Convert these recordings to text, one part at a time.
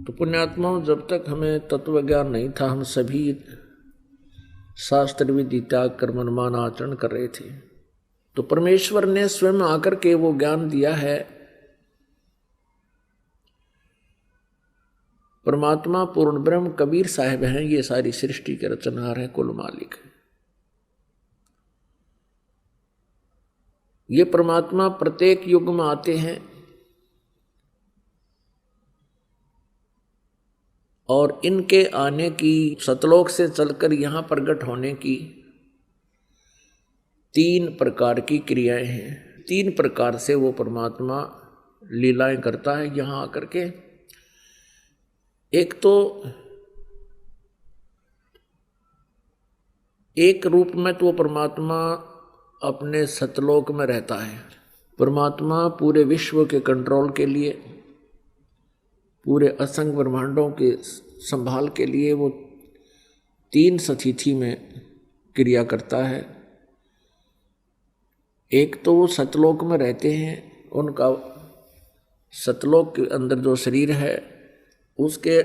तो पुण्यात्माओं, जब तक हमें तत्व ज्ञान नहीं था, हम सभी शास्त्र विधि त्याग कर मनमाना आचरण कर रहे थे। तो परमेश्वर ने स्वयं आकर के वो ज्ञान दिया है। परमात्मा पूर्ण ब्रह्म कबीर साहब हैं, ये सारी सृष्टि के रचनहार हैं, कुल मालिक हैं। ये परमात्मा प्रत्येक युग में आते हैं और इनके आने की, सतलोक से चलकर यहां प्रकट होने की 3 प्रकार की क्रियाएं हैं। 3 प्रकार से वो परमात्मा लीलाएं करता है यहां आकर के। एक तो एक रूप में तो वो परमात्मा अपने सतलोक में रहता है। परमात्मा पूरे विश्व के कंट्रोल के लिए, पूरे असंख्य ब्रह्मांडों के संभाल के लिए वो 3 स्थिति में क्रिया करता है। एक तो वो सतलोक में रहते हैं, उनका सतलोक के अंदर जो शरीर है उसके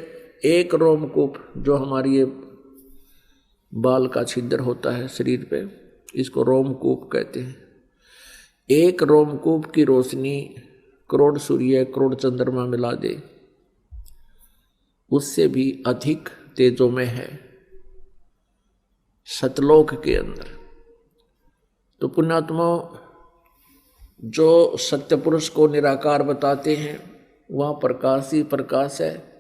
एक रोमकूप, जो हमारी ये बाल का छिद्र होता है शरीर पे, इसको रोमकूप कहते हैं। एक रोमकूप की रोशनी करोड़ सूर्य करोड़ चंद्रमा मिला दे, उससे भी अधिक तेजोमय है सतलोक के अंदर। तो पुण्यात्मा, जो सत्य पुरुष को निराकार बताते हैं वहाँ प्रकाश ही प्रकाश है,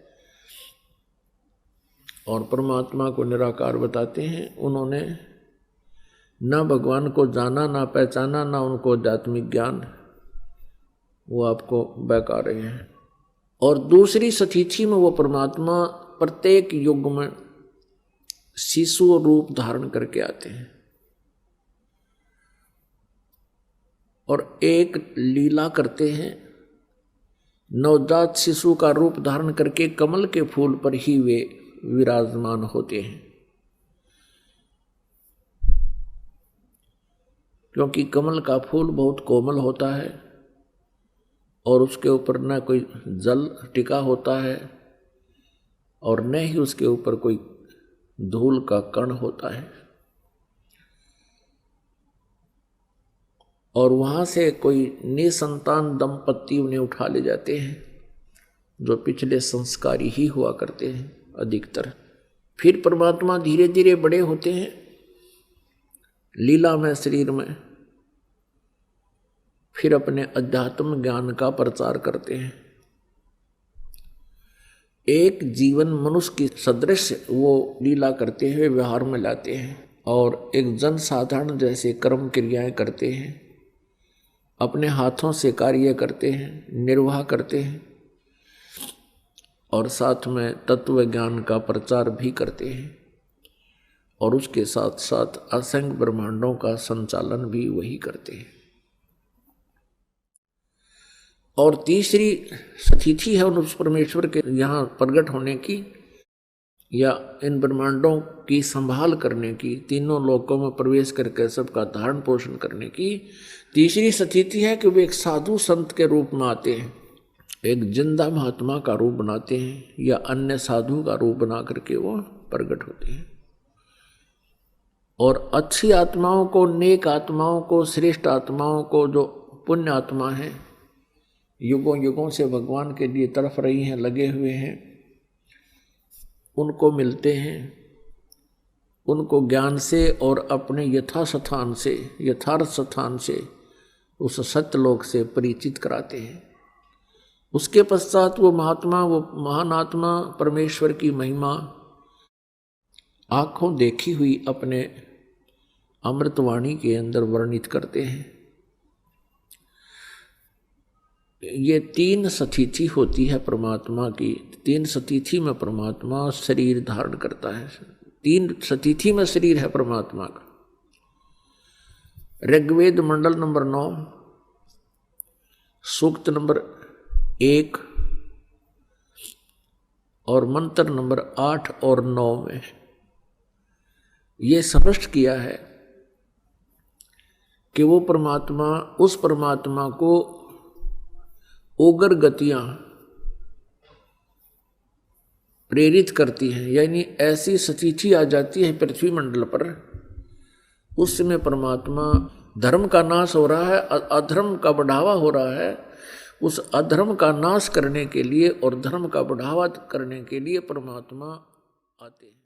और परमात्मा को निराकार बताते हैं। उन्होंने ना भगवान को जाना, ना पहचाना, ना उनको आध्यात्मिक ज्ञान, वो आपको बहका रहे हैं। और दूसरी स्थिति में वो परमात्मा प्रत्येक युग में शिशु रूप धारण करके आते हैं और एक लीला करते हैं। नवजात शिशु का रूप धारण करके कमल के फूल पर ही वे विराजमान होते हैं, क्योंकि कमल का फूल बहुत कोमल होता है और उसके ऊपर न कोई जल टिका होता है और न ही उसके ऊपर कोई धूल का कण होता है, और वहां से कोई निसंतान दंपत्ति उन्हें उठा ले जाते हैं, जो पिछले संस्कारी ही हुआ करते हैं अधिकतर। फिर परमात्मा धीरे धीरे बड़े होते हैं लीला में, शरीर में, फिर अपने अध्यात्म ज्ञान का प्रचार करते हैं। एक जीवन मनुष्य की सदृश वो लीला करते हुए व्यवहार में लाते हैं और एक जन साधारण जैसे कर्म क्रियाएं करते हैं, अपने हाथों से कार्य करते हैं, निर्वाह करते हैं और साथ में तत्व ज्ञान का प्रचार भी करते हैं, और उसके साथ साथ असंख्य ब्रह्मांडों का संचालन भी वही करते हैं। और तीसरी स्थिति है उस परमेश्वर के यहाँ प्रकट होने की या इन ब्रह्मांडों की संभाल करने की, तीनों लोकों में प्रवेश करके सबका धारण पोषण करने की तीसरी स्थिति है कि वे एक साधु संत के रूप में आते हैं, एक जिंदा महात्मा का रूप बनाते हैं या अन्य साधु का रूप बना करके वो प्रकट होते हैं और अच्छी आत्माओं को, नेक आत्माओं को, श्रेष्ठ आत्माओं को, जो पुण्य आत्मा है, युगों युगों से भगवान के लिए तरफ रही हैं, लगे हुए हैं, उनको मिलते हैं, उनको ज्ञान से और अपने यथास्थान से, यथार्थ स्थान से, उस सत्यलोक से परिचित कराते हैं। उसके पश्चात वो महात्मा, वो महान आत्मा परमेश्वर की महिमा आंखों देखी हुई अपने अमृतवाणी के अंदर वर्णित करते हैं। ये 3 स्थिति होती है परमात्मा की। 3 स्थिति में परमात्मा शरीर धारण करता है। 3 स्थिति में शरीर है परमात्मा का। ऋग्वेद मंडल नंबर 9 सूक्त नंबर 1 और मंत्र नंबर 8 और 9 में ये स्पष्ट किया है कि वो परमात्मा, उस परमात्मा को उग्र गतियां प्रेरित करती है, यानी ऐसी स्थिति आ जाती है पृथ्वी मंडल पर, उस समय परमात्मा, धर्म का नाश हो रहा है, अधर्म का बढ़ावा हो रहा है, उस अधर्म का नाश करने के लिए और धर्म का बढ़ावा करने के लिए परमात्मा आते हैं।